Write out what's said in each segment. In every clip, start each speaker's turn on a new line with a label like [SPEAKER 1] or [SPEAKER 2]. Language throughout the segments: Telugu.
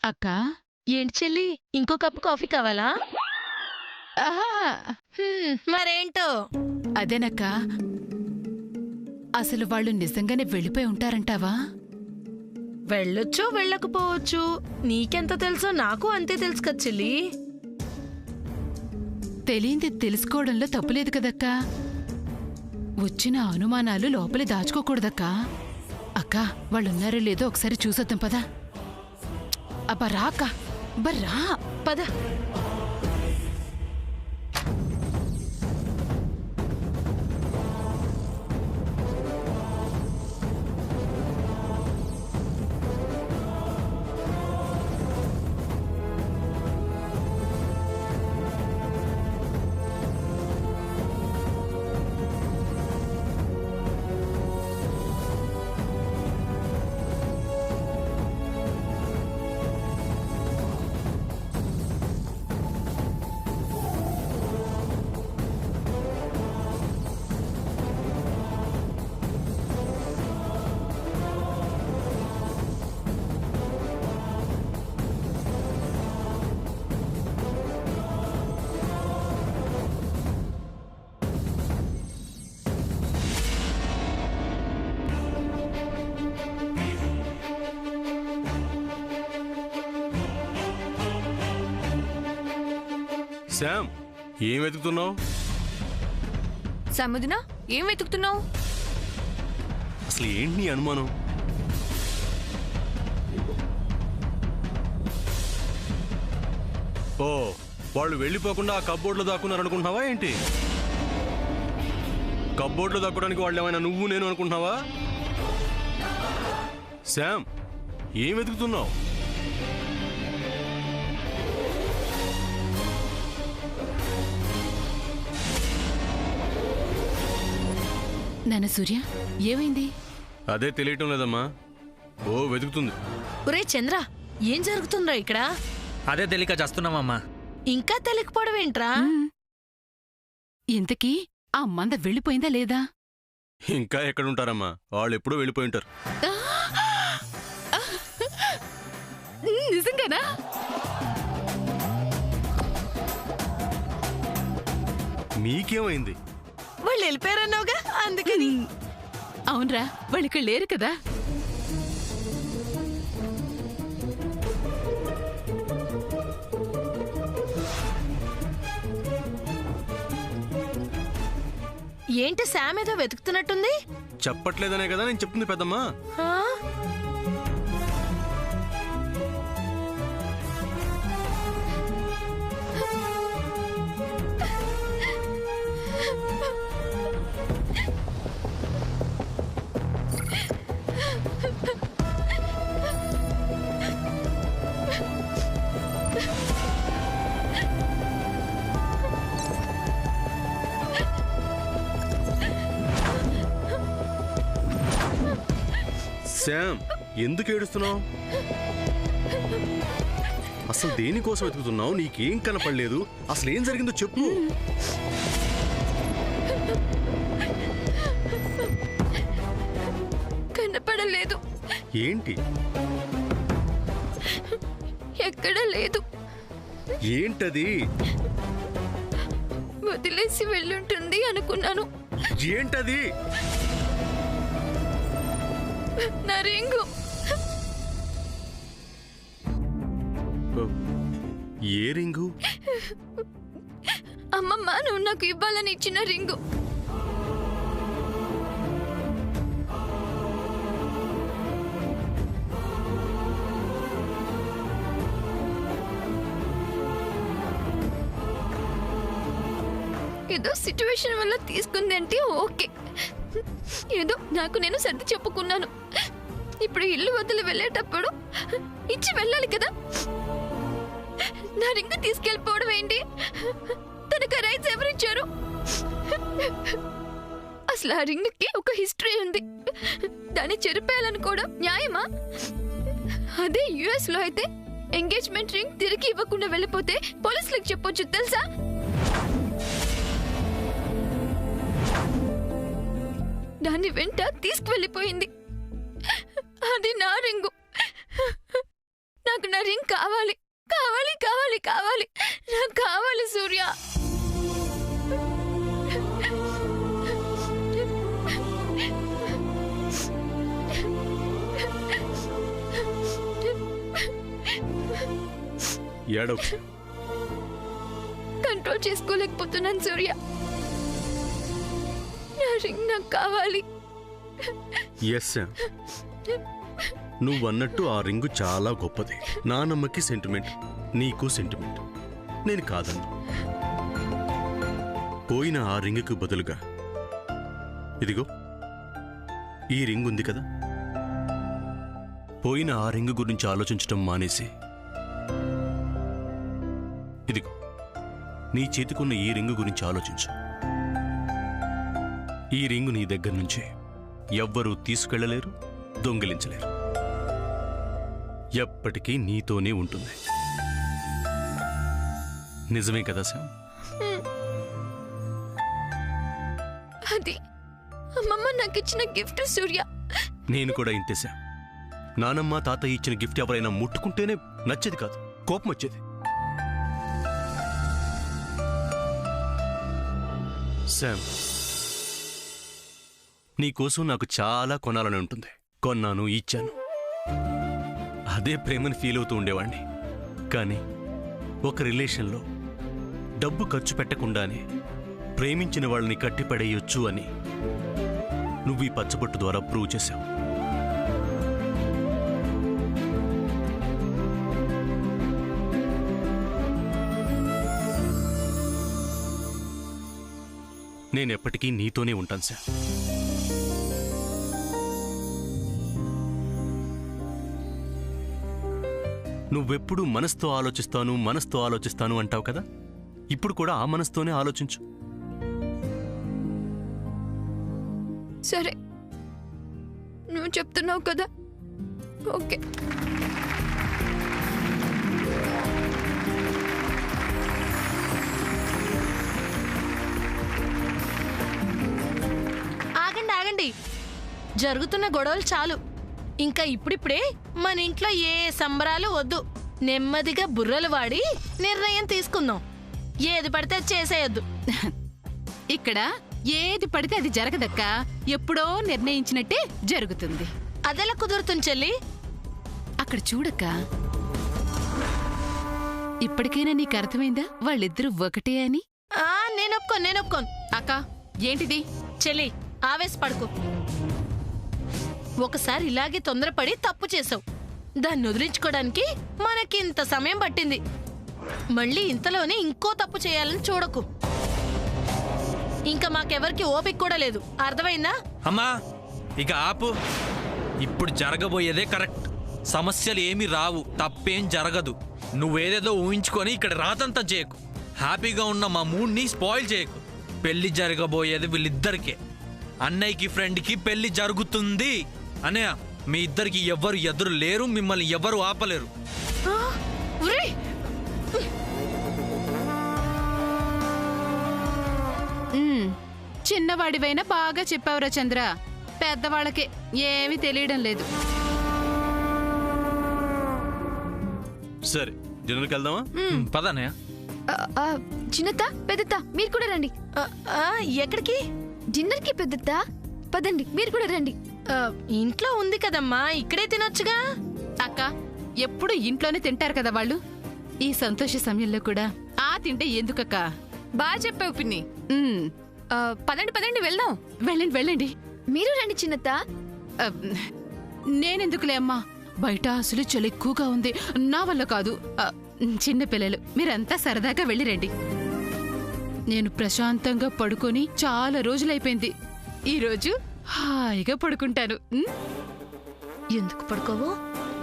[SPEAKER 1] అక్కా
[SPEAKER 2] ఏంటి చెల్లి ఇంకో కప్పు కాఫీ కావాలా?
[SPEAKER 1] ఆహా
[SPEAKER 2] మరేంటో?
[SPEAKER 1] అదేనక్కా. అసలు వాళ్ళు నిజంగానే వెళ్ళిపోయి ఉంటారంటావా?
[SPEAKER 2] వెళ్ళొచ్చు వెళ్ళకపోవచ్చు. నీకెంత తెలుసో నాకు అంతే తెలుసు కదా చెల్లి.
[SPEAKER 1] తెలియంది తెలుసుకోవడంలో తప్పులేదు కదక్కా. వచ్చిన అనుమానాలు లోపలి దాచుకోకూడదక్కా. అక్కా వాళ్ళున్నారో లేదో ఒకసారి చూసొద్దాం పదా. అబ్బా రా అక్కా, అబ్బా రా.
[SPEAKER 2] పద.
[SPEAKER 3] శామ్, ఏం వెతుకుతున్నావు?
[SPEAKER 4] సముద్ర, ఏం వెతుకుతున్నావు?
[SPEAKER 3] అసలు ఏంటి నీ అనుమానం? ఓ, వాళ్ళు వెళ్ళిపోకుండా ఆ కబ్బోర్డ్లో దాక్కున్నారు అనుకుంటున్నావా ఏంటి? కబ్బోర్డ్లో దాక్కోడానికి వాళ్ళు ఏమైనా నువ్వు నేను అనుకుంటున్నావా? శామ్, ఏం వెతుకుతున్నావు?
[SPEAKER 1] నాన్న సూర్య, ఏమైంది?
[SPEAKER 3] అదే తెలియటం లేదమ్మా. ఓ వెతుకుతుంది.
[SPEAKER 2] ఒరే చంద్ర, ఏం జరుగుతుందో ఇక్కడ?
[SPEAKER 5] అదే తెలియక చేస్తున్నామమ్మా.
[SPEAKER 2] ఇంకా తెలియకపోవడం ఏంట్రా?
[SPEAKER 1] ఇంతకీ ఆ మంద వెళ్ళిపోయిందా లేదా?
[SPEAKER 3] ఇంకా ఎక్కడుంటారమ్మా, వాళ్ళు ఎప్పుడూ వెళ్ళిపోయి ఉంటారు.
[SPEAKER 1] నిజంగానా?
[SPEAKER 3] మీకేమైంది?
[SPEAKER 2] వాళ్ళు వెళ్ళిపోయారన్నావుగా, అందుకని.
[SPEAKER 1] అవునరా, వాళ్ళు ఇక్కడ లేరు కదా.
[SPEAKER 2] ఏంటి శామ్ ఏదో వెతుకుతున్నట్టుంది?
[SPEAKER 3] చెప్పట్లేదనే కదా నేను చెప్తుంది పెద్దమ్మా.
[SPEAKER 2] ఆ?
[SPEAKER 3] శామ్, ఎందుకు ఏడుస్తున్నావు? అసలు దేనికోసం వెతుకుతున్నావు? నీకేం కనపడలేదు? అసలు ఏం జరిగిందో చెప్పు.
[SPEAKER 4] కనపడలేదు.
[SPEAKER 3] ఏంటి?
[SPEAKER 4] ఎక్కడ లేదు.
[SPEAKER 3] ఏంటది?
[SPEAKER 4] వదిలేసి వెళ్ళుంటుంది అనుకున్నాను.
[SPEAKER 3] ఏంటది?
[SPEAKER 4] నా రింగు.
[SPEAKER 3] ఏ రింగు?
[SPEAKER 4] అమ్మమ్మ నువ్వు నాకు ఇవ్వాలని ఇచ్చిన రింగు. ఏదో సిచ్యువేషన్ వల్ల తీసుకుంది అంటే ఓకే, ఏదో నాకు నేను సర్ది చెప్పుకున్నాను. ఇప్పుడు ఇల్లు వదిలి వెళ్ళేటప్పుడు ఇచ్చి వెళ్ళాలి కదా. నా రింగ్ తీసుకెళ్ళిపోవడం ఏంటి? తనకు రైట్స్ ఎవరిచ్చారు? అసలు ఆ రింగ్ కి ఒక హిస్టరీ ఉంది. దాన్ని చెరిపేయాలనుకోవడం న్యాయమా? అదే యుఎస్ లో అయితే ఎంగేజ్మెంట్ రింగ్ తిరిగి ఇవ్వకుండా వెళ్ళిపోతే పోలీసులకు చెప్పొచ్చు తెలుసా? దాన్ని వెంట తీసుకువెళ్ళిపోయింది. అది నా రింగు. నాకు నా రింగ్ కావాలి, కావాలి, కావాలి, కావాలి, నాకు కావాలి సూర్య.
[SPEAKER 3] ఏడవ
[SPEAKER 4] కంట్రోల్ చేసుకోలేకపోతున్నాను సూర్య. నా రింగ్ నాకు కావాలి.
[SPEAKER 3] ఎస్ శామ్, నువ్వన్నట్టు ఆ రింగు చాలా గొప్పది. నానమ్మకి సెంటిమెంట్, నీకు సెంటిమెంట్, నేను కాదన్ను. పోయిన ఆ రింగుకు బదులుగా ఇదిగో ఈ రింగ్ ఉంది కదా, పోయిన ఆ రింగు గురించి ఆలోచించటం మానేసి ఇదిగో నీ చేతికున్న ఈ రింగు గురించి ఆలోచించు. ఈ రింగు నీ దగ్గర నుంచి ఎవ్వరూ తీసుకెళ్లలేరు, దొంగిలించలేరు. ఎప్పటికీ నీతోనే ఉంటుంది. నిజమే కదా శామ్?
[SPEAKER 4] అది అమ్మమ్మ నాకు ఇచ్చిన గిఫ్ట్ సూర్య.
[SPEAKER 3] నేను కూడా ఇంతే శామ్. నానమ్మ తాతయ్య ఇచ్చిన గిఫ్ట్ ఎవరైనా ముట్టుకుంటేనే నచ్చేది కాదు, కోపం వచ్చేది. శామ్, నీకోసం నాకు చాలా కొనాలని ఉంటుంది. కొన్నాను, ఇచ్చాను. అదే ప్రేమని ఫీల్ అవుతూ ఉండేవాణ్ణి. కానీ ఒక రిలేషన్లో డబ్బు ఖర్చు పెట్టకుండానే ప్రేమించిన వాళ్ళని కట్టిపడేయొచ్చు అని నువ్వు ఈ పచ్చబొట్టు ద్వారా ప్రూవ్ చేశావు. నేనెప్పటికీ నీతోనే ఉంటాను సార్. నువ్వెప్పుడు మనసుతో ఆలోచిస్తాను అంటావు కదా, ఇప్పుడు కూడా ఆ మనసుతోనే ఆలోచించు.
[SPEAKER 4] సరే, నువ్వు చెప్తున్నావు కదా, ఓకే.
[SPEAKER 2] ఆగండి ఆగండి, జరుగుతున్న గొడవలు చాలు. ఇంకా ఇప్పుడిప్పుడే మన ఇంట్లో ఏ సంబరాలు వద్దు. నెమ్మదిగా బుర్రలు వాడి నిర్ణయం తీసుకుందాం. ఏది పడితే అది చేసేయొద్దు.
[SPEAKER 1] ఇక్కడ ఏది పడితే అది జరగదక్క, ఎప్పుడో నిర్ణయించినట్టే జరుగుతుంది.
[SPEAKER 2] అదెలా కుదురుతుంది చెల్లి?
[SPEAKER 1] అక్కడ చూడక్క, ఇప్పటికైనా నీకు అర్థమైందా వాళ్ళిద్దరూ ఒకటే అని?
[SPEAKER 2] నేను ఒప్పుకోను.
[SPEAKER 1] అక్క, ఏంటిది?
[SPEAKER 2] చెల్లి, ఆవేశపడుకో. ఒకసారి ఇలాగే తొందరపడి తప్పు చేసావు. దాన్ని వదిలించుకోవడానికి మనకింత సమయం పట్టింది. మళ్ళీ ఇంతలోనే ఇంకో తప్పు చేయాలని చూడకు. ఇంకా మాకెవరికి ఓపిక కూడా లేదు, అర్థమైందా?
[SPEAKER 5] అమ్మా, ఇక ఆపు. ఇప్పుడు జరగబోయేదే కరెక్ట్. సమస్యలు ఏమీ రావు, తప్పేం జరగదు. నువ్వేదేదో ఊహించుకొని ఇక్కడ రాతంతం చేయకు. హ్యాపీగా ఉన్న మా మూడ్ని స్పాయిల్ చేయకు. పెళ్లి జరగబోయేది వీళ్ళిద్దరికే. అన్నయ్యకి ఫ్రెండ్కి పెళ్లి జరుగుతుంది. అన్నయ్య, మీ ఇద్దరికి ఎవ్వరు ఎదురు లేరు, మిమ్మల్ని ఎవరు ఆపలేరు.
[SPEAKER 1] చిన్నవాడివైనా బాగా చెప్పావురా చంద్ర. పెద్దవాళ్ళకే ఏమీ తెలియడం లేదు.
[SPEAKER 3] సరే, డిన్నర్కి వెళ్దామా?
[SPEAKER 5] పదన్నయ్య.
[SPEAKER 4] చిన్నత్త, పెద్దత్త, మీరు కూడా రండి.
[SPEAKER 2] ఎక్కడికి?
[SPEAKER 4] డిన్నర్కి పెద్దత్త, పదండి, మీరు కూడా రండి.
[SPEAKER 2] ఇంట్లో ఉంది కదమ్మా, ఇక్కడే తినొచ్చుగా.
[SPEAKER 1] అక్క, ఎప్పుడు ఇంట్లోనే తింటారు కదా వాళ్ళు. ఈ సంతోష సమయంలో కూడా ఆ తింటే ఎందుకక్క?
[SPEAKER 4] బాగా చెప్పావు పిన్ని. పదండి పదండి, వెళ్దాం.
[SPEAKER 1] వెళ్ళండి వెళ్ళండి.
[SPEAKER 4] మీరు రండి చిన్నత్త.
[SPEAKER 1] నేనెందుకులే అమ్మా, బయట అసలు చలి ఎక్కువగా ఉంది, నా వల్ల కాదు. చిన్నపిల్లలు మీరంతా సరదాగా వెళ్ళిరండి. నేను ప్రశాంతంగా పడుకొని చాలా రోజులైపోయింది. ఈరోజు హాయిగా పడుకుంటాను.
[SPEAKER 2] ఎందుకు పడుకోవో?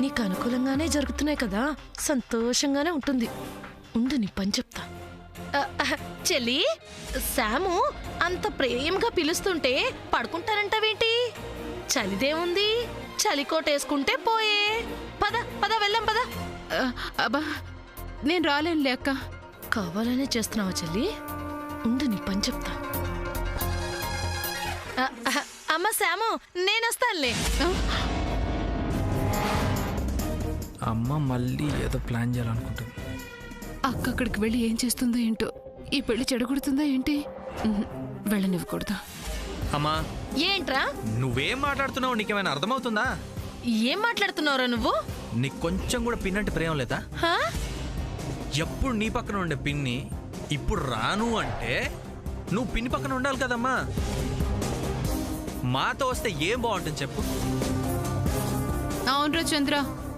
[SPEAKER 2] నీకు అనుకూలంగానే జరుగుతున్నాయి కదా, సంతోషంగానే ఉంటుంది. ఉండు, నీ పని చెప్తా. చెల్లి, శాము అంత ప్రేమగా పిలుస్తుంటే పడుకుంటారంటావేంటి? చలిదేముంది, చలికోటేసుకుంటే పోయే. పద పద, వెళ్దాం పద.
[SPEAKER 1] అబ్బా, నేను రాలేనులే అక్క.
[SPEAKER 2] కావాలనే చేస్తున్నావా చెల్లి? ఉండు, నీ పని చెప్తా. అమ్మ శాము, నేనొస్తానులే.
[SPEAKER 5] అమ్మ మళ్ళీ ఏదో ప్లాన్ చేయాలనుకుంటుంది.
[SPEAKER 1] అక్క అక్కడికి వెళ్ళి ఏం చేస్తుందో ఏంటో. ఈ పెళ్లి చెడగొడుతుందా ఏంటి? వెళ్ళనివ్వకూడదు.
[SPEAKER 5] అమ్మా
[SPEAKER 2] ఏంట్రా
[SPEAKER 5] నువ్వేం మాట్లాడుతున్నావు? నీకేమైనా అర్థమవుతుందా?
[SPEAKER 2] ఏం మాట్లాడుతున్నావురా నువ్వు?
[SPEAKER 5] నీకు కొంచెం కూడా పిన్నంటే ప్రేమ లేదా?
[SPEAKER 2] హా?
[SPEAKER 5] ఎప్పుడు నీ పక్కన ఉండే పిన్ని ఇప్పుడు రాను అంటే నువ్వు పిన్ని పక్కన ఉండాలి కదమ్మా. మాతో వస్తే ఏం బాగుంటుంది చెప్పు?
[SPEAKER 1] అవునరా చంద్ర,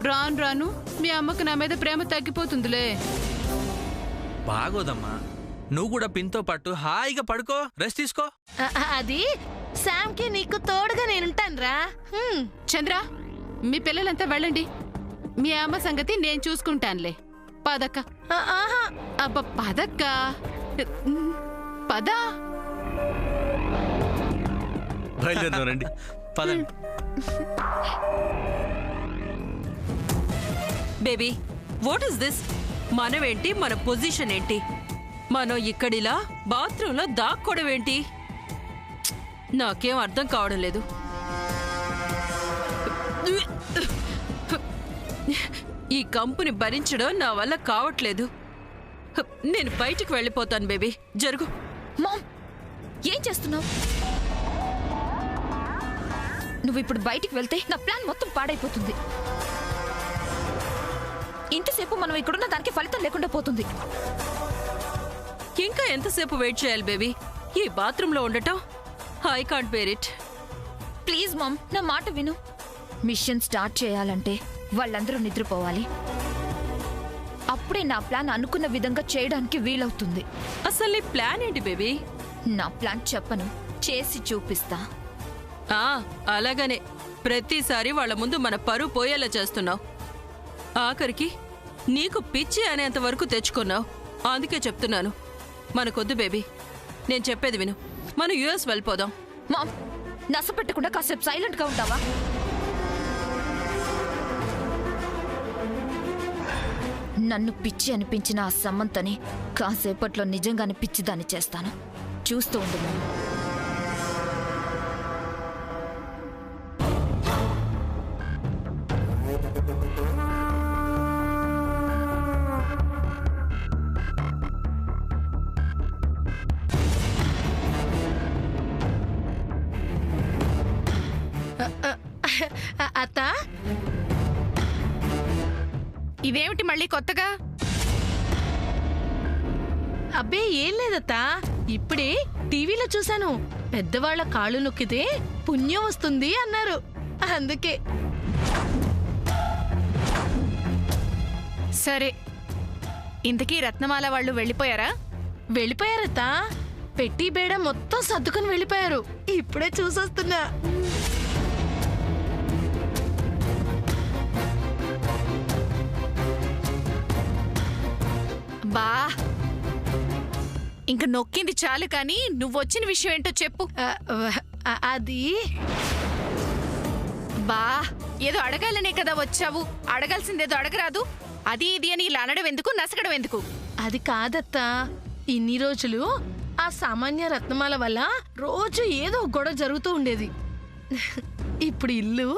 [SPEAKER 1] రాను రాను మీ అమ్మకు నా మీద ప్రేమ తగ్గిపోతుందిలే.
[SPEAKER 5] బాగోదమ్మా. నువ్వు కూడా పిన్తో పాటు హాయిగా పడుకో, రెస్ట్ తీసుకో.
[SPEAKER 2] అది శామ్కి నీకు తోడుగా నేనుంటానురా.
[SPEAKER 1] చంద్ర, మీ పిల్లలంతా వెళ్ళండి. మీ అమ్మ సంగతి నేను చూసుకుంటానులే. పదక్క.
[SPEAKER 2] ఆహా.
[SPEAKER 1] అబ్బ పదక్క, పద.
[SPEAKER 3] బయలుదేరండి.
[SPEAKER 5] పదండి.
[SPEAKER 6] Baby, what is this? మనమేంటి, మన పొజిషన్ ఏంటి? మనం ఇక్కడిలా బాత్రూంలో దాక్కోవడం ఏంటి? నాకేం అర్థం కావడం లేదు. ఈ కంపుని భరించడం నా వల్ల కావట్లేదు. నేను బయటికి వెళ్ళిపోతాను. బేబీ జరుగు.
[SPEAKER 4] మామ్, ఏం చేస్తున్నావు? నువ్వు ఇప్పుడు బయటికి వెళ్తే నా ప్లాన్ మొత్తం పాడైపోతుంది. ఇంతసేపు మనం ఇక్కడున్న దానికి ఫలితం లేకుండా పోతుంది.
[SPEAKER 6] ఇంకా ఎంతసేపు వెయిట్ చేయాలి బేబీ? ఈ బాత్రూంలో ఉండటం I can't bear it.
[SPEAKER 4] Please mom, నా మాట విను. మిషన్ స్టార్ట్ చేయాలంటే వాళ్ళందరూ నిద్రపోవాలి. అప్పుడే నా ప్లాన్ అనుకున్న విధంగా చేయడానికి వీలవుతుంది.
[SPEAKER 6] అసలు నీ ప్లాన్ ఏంటి బేబీ?
[SPEAKER 4] నా ప్లాన్ చెప్పను, చేసి చూపిస్తా.
[SPEAKER 6] అలాగనే ప్రతిసారి వాళ్ళ ముందు మన పరువు పోయేలా చేస్తున్నావు. ఆఖరికి నీకు పిచ్చి అనేంత వరకు తెచ్చుకున్నావు. అందుకే చెప్తున్నాను, మనకొద్దు బేబీ. నేను చెప్పేది విను. మనం యుఎస్ వెళ్ళిపోదాం.
[SPEAKER 4] మామ్, నస పెట్టకుండా కాసేపు సైలెంట్గా ఉంటావా? నన్ను పిచ్చి అనిపించిన ఆ సమంతని కాసేపట్లో నిజంగానే పిచ్చిదాన్ని చేస్తాను. చూస్తూ ఉండు మామ్.
[SPEAKER 2] అత్త,
[SPEAKER 1] ఇదేమిటి మళ్ళీ కొత్తగా?
[SPEAKER 2] అబ్బే ఏం లేదత్తా. ఇప్పుడే టీవీలో చూశాను. పెద్దవాళ్ల కాళ్ళు నొక్కితే పుణ్యం వస్తుంది అన్నారు. అందుకే.
[SPEAKER 1] సరే, ఇంతకీ రత్నమాల వాళ్ళు వెళ్ళిపోయారా?
[SPEAKER 2] వెళ్ళిపోయారత్తా. పెట్టి బేడ మొత్తం సర్దుకుని వెళ్ళిపోయారు. ఇప్పుడే చూసొస్తున్నా.
[SPEAKER 1] బా, ఇంక నొక్కింది చాలు కానీ నువ్వొచ్చిన విషయం ఏంటో చెప్పు.
[SPEAKER 2] అది
[SPEAKER 1] బా, ఏదో అడగాలనే కదా వచ్చావు. అడగాల్సిందేదో అడగరాదు. అది ఇది అని ఇలా అనడం ఎందుకు, నసగడం ఎందుకు?
[SPEAKER 2] అది కాదత్తా. ఇన్ని రోజులు ఆ సామాన్య రత్నమాల వల్ల రోజు ఏదో గొడవ జరుగుతూ ఉండేది. ఇప్పుడు ఇల్లు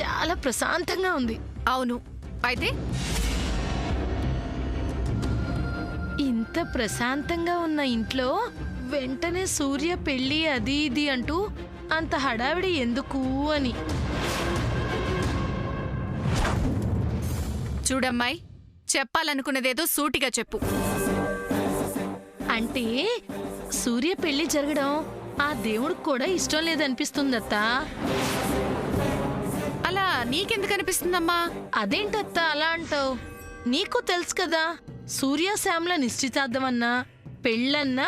[SPEAKER 2] చాలా ప్రశాంతంగా ఉంది.
[SPEAKER 1] అవును, అయితే
[SPEAKER 2] ఇంత ప్రశాంతంగా ఉన్న ఇంట్లో వెంటనే సూర్య పెళ్లి అది ఇది అంటూ అంత హడావిడి ఎందుకు అని.
[SPEAKER 1] చూడమ్మాయి, చెప్పాలనుకున్నదేదో సూటిగా చెప్పు.
[SPEAKER 2] అంటే సూర్య పెళ్లి జరగడం ఆ దేవుడికి కూడా ఇష్టం లేదనిపిస్తుందత్తా.
[SPEAKER 1] అలా నీకెందుకు అనిపిస్తుందమ్మా?
[SPEAKER 2] అదేంటత్తా అలా అంటావు? నీకు తెలుసు కదా, సూర్య శ్యామ్ల నిశ్చితార్థమన్నా పెళ్ళన్నా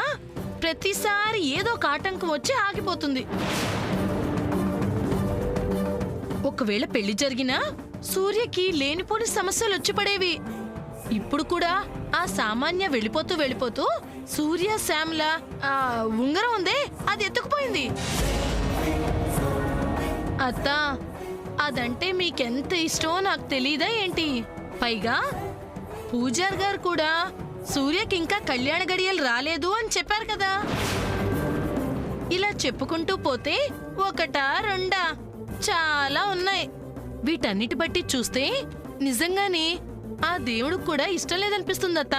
[SPEAKER 2] ప్రతిసారి ఏదో ఒక ఆటంకం వచ్చి ఆగిపోతుంది. ఒకవేళ పెళ్లి జరిగినా సూర్యకి లేనిపోని సమస్యలు వచ్చి పడేవి. ఇప్పుడు కూడా ఆ సామాన్య వెళ్ళిపోతూ వెళ్ళిపోతూ సూర్య శ్యామ్ల ఉంగరం ఉందే, అది ఎత్తుకుపోయింది. అత్తా, అదంటే మీకెంత ఇష్టమో నాకు తెలీదా ఏంటి? పైగా పూజార్ గారు కూడా సూర్యకి ఇంకా కళ్యాణ గడియలు రాలేదు అని చెప్పారు కదా. ఇలా చెప్పుకుంటూ పోతే ఒకటా రెండా చాలా ఉన్నాయి. వీటన్నిటి బట్టి చూస్తే నిజంగానే ఆ దేవుడికి కూడా ఇష్టం లేదనిపిస్తుందత్త.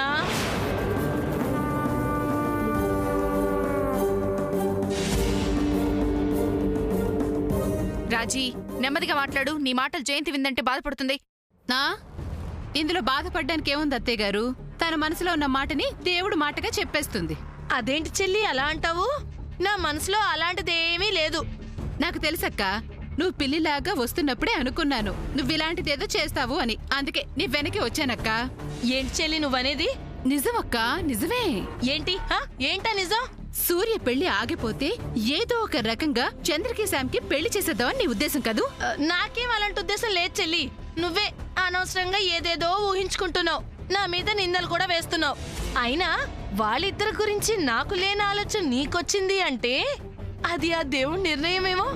[SPEAKER 7] రాజీ, నెమ్మదిగా మాట్లాడు. నీ మాటలు జయంతి విందంటే బాధపడుతుంది.
[SPEAKER 1] నా ఇందులో బాధపడ్డానికి ఏముంది అత్తయ్య గారు? తన మనసులో ఉన్న మాటని దేవుడు మాటగా చెప్పేస్తుంది.
[SPEAKER 2] అదేంటి చెల్లి అలా అంటావు? నా మనసులో అలాంటిదేమీ లేదు.
[SPEAKER 1] నాకు తెలుసక్క, నువ్వు పిల్లిలాగా వస్తున్నప్పుడే అనుకున్నాను నువ్విలాంటిదేదో చేస్తావు అని. అందుకే నీ వెనక్కి వచ్చానక్క.
[SPEAKER 2] ఏంటి చెల్లి నువ్వనేది?
[SPEAKER 1] నిజమక్క, నిజమే.
[SPEAKER 2] ఏంటి ఏంటా నిజం?
[SPEAKER 1] సూర్య పెళ్లి ఆగిపోతే ఏదో ఒక రకంగా చంద్రకి శాంకి పెళ్లి చేసేద్దామని నీ ఉద్దేశం కదూ?
[SPEAKER 2] నాకేం అలాంటి ఉద్దేశం లేదు చెల్లి. నువ్వే అనవసరంగా ఏదేదో ఊహించుకుంటున్నావు. నా మీద నిందలు కూడా వేస్తున్నావు. అయినా వాళ్ళిద్దరి గురించి నాకు లేని ఆలోచన నీకొచ్చింది అంటే అది ఆ దేవుడి నిర్ణయమేమో.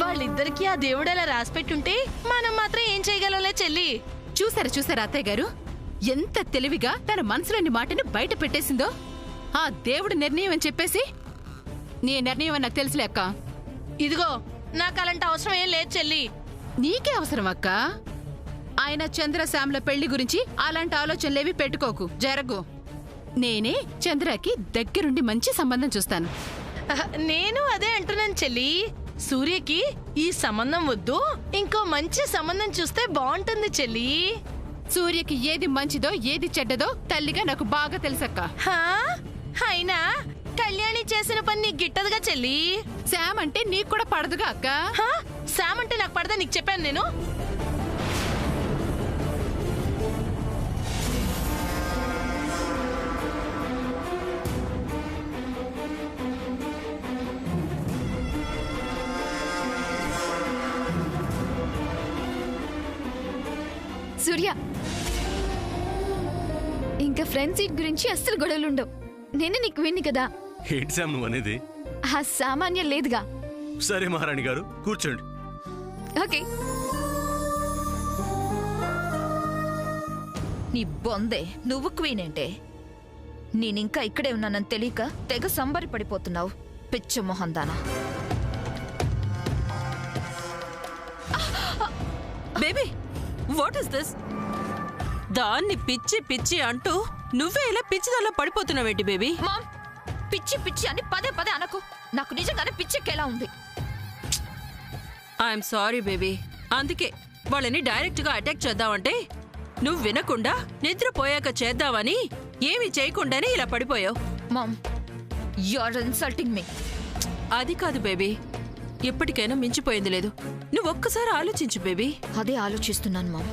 [SPEAKER 2] వాళ్ళిద్దరికి ఆ దేవుడు అలా రాసిపెట్టుంటే మనం మాత్రం ఏం చేయగలంలే చెల్లి.
[SPEAKER 1] చూసారా అత్తయ్య గారు, ఎంత తెలివిగా తన మనసులోని మాటని బయట పెట్టేసిందో. ఆ దేవుడి నిర్ణయం అని చెప్పేసి నీ నిర్ణయం అని నాకు తెలుసులే అక్క.
[SPEAKER 2] ఇదిగో, నాకు అలాంటి అవసరం ఏం లేదు చెల్లి.
[SPEAKER 1] నీకే అవసరం అక్క. ఆయన చంద్రశ్యామ్ల పెళ్లి గురించి అలాంటి ఆలోచనలేవి పెట్టుకోకు, జరగు. నేనే చంద్రకి దగ్గరుండి మంచి సంబంధం చూస్తాను.
[SPEAKER 2] నేను అదే అంటున్నాను చెల్లి. సూర్యకి ఈ సంబంధం వద్దు, ఇంకో మంచి సంబంధం చూస్తే బాగుంటుంది చెల్లి.
[SPEAKER 1] సూర్యకి ఏది మంచిదో ఏది చెడ్డదో తల్లిగా నాకు బాగా తెలుసక్క.
[SPEAKER 2] అయినా కళ్యాణి చేసిన పని నీకు గిట్టదుగా చెల్లి.
[SPEAKER 1] శామ్ అంటే నీకు కూడా పడదుగా అక్క.
[SPEAKER 2] శామ్ అంటే నాకు పడదా నీకు చెప్పాను నేను.
[SPEAKER 4] సూర్య, ఇంకా ఫ్రెండ్ సీట్ గురించి అస్సలు గొడవలుండవు. నేను నీకు విన్ని కదా.
[SPEAKER 3] ఏంటి శామ్ నువ్వు అనేది?
[SPEAKER 4] ఆ సామాన్యం లేదుగా.
[SPEAKER 3] సరే మహారాణి గారు, కూర్చోండి.
[SPEAKER 4] ఓకే.
[SPEAKER 8] నీ బొందే, నువ్వు క్వీన్ ఏంటే? నేనింకా ఇక్కడే ఉన్నానని తెలియక తెగ సంబరి పడిపోతున్నావు, పిచ్చ మొహందానా.
[SPEAKER 6] Baby, what is this? దాన్ని పిచ్చి పిచ్చి అంటూ నువ్వే ఇలా పిచ్చిదల్లా పడిపోతున్నావేంటి బేబీ?
[SPEAKER 8] మామ్, పిచ్చి పిచ్చి అని పదే పదే అనకు. నాకు నిజంగానే పిచ్చెక్కేలా ఉంది.
[SPEAKER 6] I'm sorry baby. అందుకే వాళ్ళని డైరెక్ట్ గా అటాక్ చేద్దామంటే నువ్వు వినకుండా నిద్రపోయాక చేద్దామని ఏమీ చేయకుండానే ఇలా పడిపోయావు.
[SPEAKER 8] Mom, you are insulting me.
[SPEAKER 6] అది కాదు బేబీ, ఎప్పటికైనా మించిపోయింది లేదు. నువ్వు ఒక్కసారి ఆలోచించు బేబీ.
[SPEAKER 8] అదే ఆలోచిస్తున్నాను మామ్.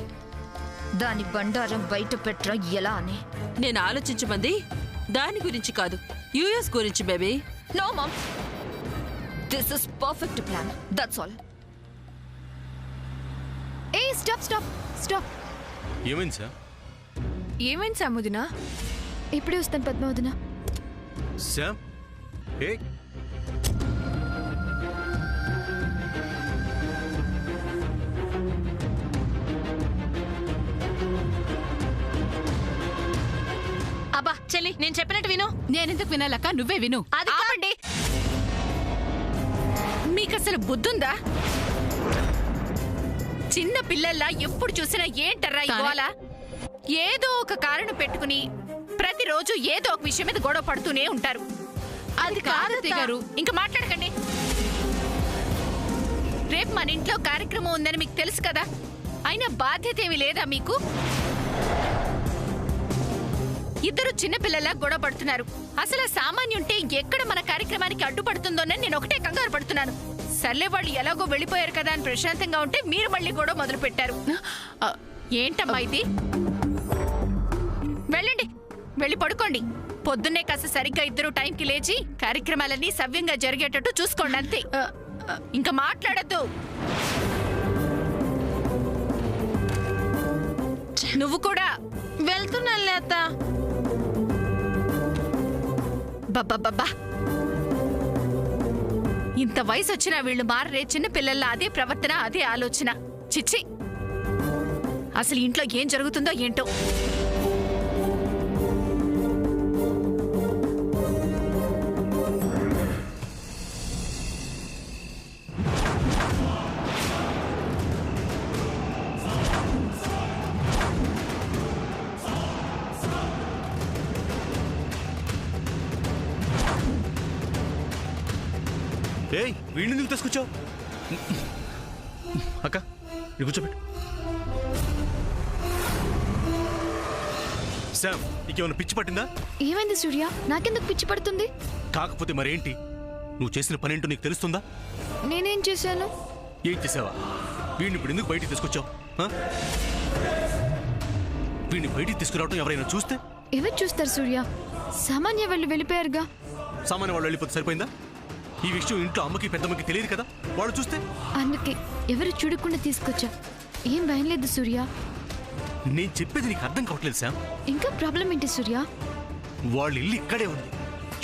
[SPEAKER 8] దాని బండారం బయట పెట్టరా ఎలా అని.
[SPEAKER 6] నేను ఆలోచించమంది దాని గురించి కాదు, యుఎస్ గురించి baby.
[SPEAKER 8] No mom, this is perfect plan, that's all.
[SPEAKER 4] ఏ స్టాప్ స్టాప్ స్టాప్.
[SPEAKER 3] ఏమైంది సార్?
[SPEAKER 7] ఏమైంది సాముదినా?
[SPEAKER 4] ఇప్పుడే వస్తాను పద్మావదిన.
[SPEAKER 3] శామ్, ఏ
[SPEAKER 2] అబ్బా చెల్లి, నేను చెప్పినట్టు విను.
[SPEAKER 1] నేనెందుకు వినాలక్క? నువ్వే విను.
[SPEAKER 2] అది
[SPEAKER 7] ఆపండి. మీకసలు బుద్ధుందా? చిన్న పిల్లల్లా ఎప్పుడు చూసినా ఏంటర్రా ఇవాళ? ఏదో ఒక కారణం పెట్టుకుని ప్రతిరోజు ఏదో ఒక విషయం మీద గొడవ పడుతూనే ఉంటారు.
[SPEAKER 1] అది కాదు అత్తయ్య గారు.
[SPEAKER 7] ఇంకా మాట్లాడకండి. రేపు మన ఇంట్లో కార్యక్రమం ఉందని మీకు తెలుసు కదా. అయినా బాధ్యత ఏమీ లేదా మీకు? ఇద్దరు చిన్నపిల్లలా గొడవ పడుతున్నారు. అసలు సామాన్యుంటే ఎక్కడ మన కార్యక్రమానికి అడ్డుపడుతుందోనని నేను ఒకటే కంగారు పడుతున్నాను. సర్లే, వాళ్ళు ఎలాగో వెళ్ళిపోయారు కదా అని ప్రశాంతంగా ఉంటే మీరు మళ్ళీ గొడవ మొదలు పెట్టారు. ఏంటమ్మా ఇది? వెళ్ళండి, వెళ్ళి పడుకోండి. పొద్దున్నే కాస్త సరిగ్గా ఇద్దరు టైంకి లేచి కార్యక్రమాలన్నీ సవ్యంగా జరిగేటట్టు చూసుకోండి, అంతే. ఇంకా మాట్లాడద్దు. నువ్వు కూడా
[SPEAKER 2] వెళ్తున్నానులే అత్త.
[SPEAKER 7] బబ్బా, ఇంత వయసు వచ్చినా వీళ్ళు మారరే. చిన్న పిల్లల్లా అదే ప్రవర్తన, అదే ఆలోచన. చిచ్చి, అసలు ఇంట్లో ఏం జరుగుతుందో ఏంటో.
[SPEAKER 3] ఏయ్ వీడిని ఎందుకు తీసుకొచ్చావు? అక్క ఇది కూర్చోబెట్టు. శామ్ నీకేమైనా పిచ్చి పట్టిందా?
[SPEAKER 4] ఏమైంది సూర్య? నాకెందుకు పిచ్చి పడుతుంది?
[SPEAKER 3] కాకపోతే మరేంటి? నువ్వు చేసిన పనేంటో నీకు తెలుస్తుందా?
[SPEAKER 4] నేనేం చేశాను?
[SPEAKER 3] ఏం చేసావా? వీడిని ఇప్పుడు ఎందుకు బయటికి తీసుకొచ్చావు? వీడిని బయటికి తీసుకురావడం ఎవరైనా చూస్తే?
[SPEAKER 4] ఎవరు చూస్తారు సూర్య? సామాన్య వాళ్ళు వెళ్ళిపోయారుగా.
[SPEAKER 3] సామాన్య వాళ్ళు వెళ్ళిపోతే సరిపోయిందా? ఈ విషయం ఇంట్లో అమ్మకి పెద్దమ్మకి తెలియదు కదా, వాళ్ళు చూస్తే?
[SPEAKER 4] అందుకే ఎవరు చూడకుండా తీసుకొచ్చా. ఏం భయం లేదు సూర్య.
[SPEAKER 3] నేను చెప్పేది నీకు అర్థం కావట్లేదు శామ్.
[SPEAKER 4] ఇంకా ప్రాబ్లం ఏంటి సూర్య?
[SPEAKER 3] వాళ్ళ ఇల్లు ఇక్కడే ఉంది.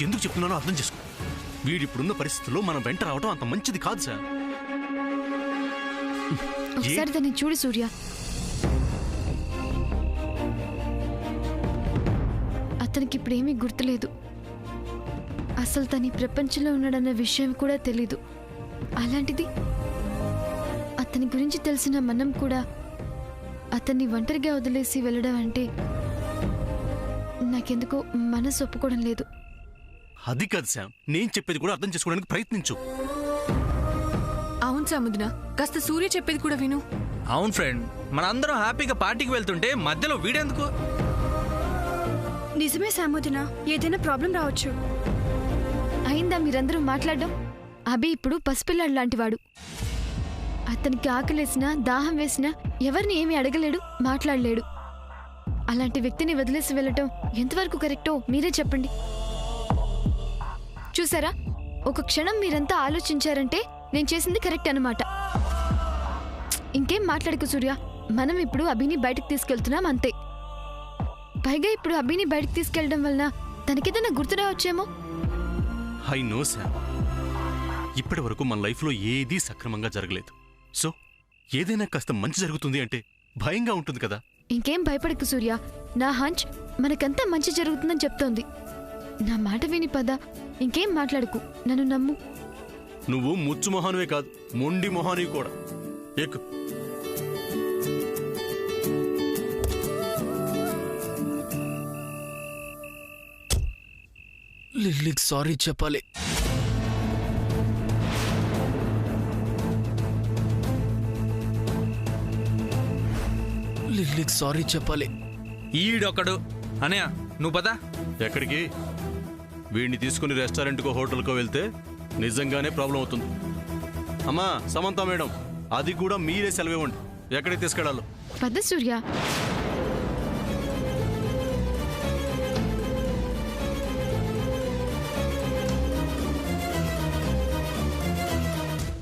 [SPEAKER 3] ఎందుకు చెప్తున్నానో అర్థం చేసుకో. వీడిప్పుడున్న పరిస్థితుల్లో మనం వెంట రావడం అంత మంచిది కాదు శామ్.
[SPEAKER 4] ఒకసారి దాన్ని చూడు సూర్య. అతనికి ఇప్పుడేమీ గుర్తులేదు. అసలు తన ఈ ప్రపంచంలో ఉన్నాడన్న విషయం కూడా తెలీదు. అలాంటిది అతని గురించి తెలిసిన మనం కూడా అతన్ని ఒంటరిగా వదిలేసి వెళ్ళడం అంటే నాకెందుకో మనసు ఒప్పుకోవడం లేదు.
[SPEAKER 3] అది కాదు శామ్, నేను చెప్పేది కూడా అర్థం చేసుకోవడానికి ప్రయత్నించు.
[SPEAKER 9] అవును సముద్ర, కాస్త సూర్య చెప్పేది కూడా విను.
[SPEAKER 5] అవును ఫ్రెండ్, మనందరం హ్యాపీగా పార్టీకి వెళ్తుంటే మధ్యలో వీడెందుకు?
[SPEAKER 9] నిజమే సముద్ర, ఏదైనా ప్రాబ్లం రావచ్చు.
[SPEAKER 4] అయిందా మీరందరూ మాట్లాడడం? అభి ఇప్పుడు పసిపిల్లాడు లాంటివాడు. అతనికి ఆకలేసినా దాహం వేసినా ఎవరిని ఏమీ అడగలేడు, మాట్లాడలేడు. అలాంటి వ్యక్తిని వదిలేసి వెళ్ళటం ఎంతవరకు కరెక్టో మీరే చెప్పండి. చూసారా, ఒక క్షణం మీరంతా ఆలోచించారంటే నేను చేసింది కరెక్ట్ అన్నమాట. ఇంకేం మాట్లాడకు సూర్య. మనం ఇప్పుడు అభిని బయటకు తీసుకెళ్తున్నాం అంతే. పైగా ఇప్పుడు అభిని బయటకు తీసుకెళ్లడం వలన తనకేదైనా గుర్తు రావచ్చేమో.
[SPEAKER 3] ఐ నో శామ్, ఇప్పటి వరకు మన లైఫ్లో ఏదీ సక్రమంగా జరగలేదు. సో ఏదైనా కాస్త మంచి జరుగుతుంది అంటే భయంగా ఉంటుంది కదా.
[SPEAKER 4] ఇంకేం భయపడకు సూర్య. నా హంచ్ మనకంతా మంచి జరుగుతుందని చెప్తోంది. నా మాట విని పద. ఇంకేం మాట్లాడకు, నన్ను నమ్ము.
[SPEAKER 3] నువ్వు ముచ్చు మొహానువే కాదు, మొండి మొహానివి కూడా. ఎక్కు.
[SPEAKER 5] లిల్లీకి సారీ చెప్పాలి. లిల్లీకి సారీ చెప్పాలి. ఈడొకడు అనయ్య, నువ్వు పదా.
[SPEAKER 3] ఎక్కడికి? వీడిని తీసుకుని రెస్టారెంట్కో హోటల్కో వెళ్తే నిజంగానే ప్రాబ్లం అవుతుంది. అమ్మా సమంత మేడం, అది కూడా మీరే సెలవివ్వండి, ఎక్కడికి తీసుకెళ్ళాలో.
[SPEAKER 4] పద సూర్య.